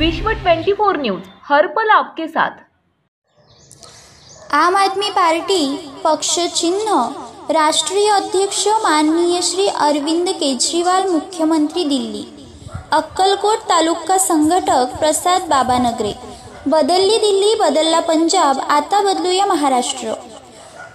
विश्व 24 न्यूज हर पल आपके साथ। आम आदमी पार्टी पक्ष चिन्ह राष्ट्रीय अध्यक्ष माननीय श्री अरविंद केजरीवाल मुख्यमंत्री दिल्ली। अक्कलकोट तालुका संघटक प्रसाद बाबानगरे। बदलली दिल्ली बदलला पंजाब, आता बदलूया महाराष्ट्र।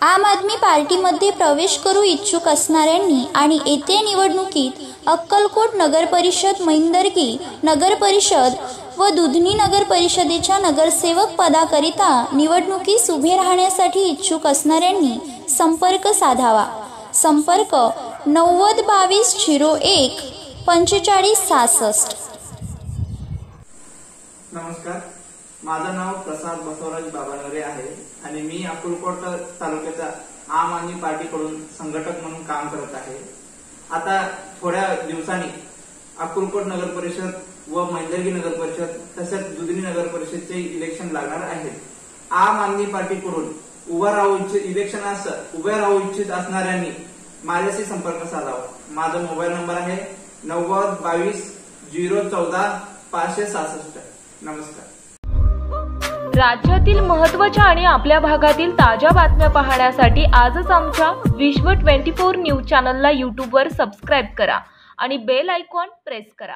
आम आदमी पार्टीमध्ये प्रवेश करू इच्छुक असणाऱ्यांनी आणि येत्या निवडणुकीत अक्कलकोट नगर परिषद, मैंदर्गी नगर परिषद व दुधनी नगर परिषदेच्या नगरसेवक पदाकरिता निवडणुकीस उभे राहण्यासाठी इच्छुक असणाऱ्यांनी संपर्क साधावा। संपर्क 90 22 01 45 66। नमस्कार, माझं नाव प्रसाद बसवराज बाबानगरे आहे आणि मी अक्कलकोट तालुक्याच्या आम आदमी पार्टीकडून संघटक म्हणून काम करत आहे। आता थोड्या दिवसांनी अक्कलकोट नगर परिषद व मैंदर्गी नगर परिषद तसेच दुधनी नगर परिषदचे इलेक्शन लागणार आहेत। आम आदमी पार्टीकडून उभा राहू इच्छित असणाऱ्यांनी माझ्याशी संपर्क साधावा। माझा मोबाईल नंबर आहे 90 22 014 566। नमस्कार। राज्यातील महत्त्वाच्या आणि आपल्या भागातील ताज्या बातम्या पाहण्यासाठी आजच आमच्या विश्व 24 न्यूज चॅनलला YouTube वर सबस्क्राइब करा आणि बेल आयकॉन प्रेस करा।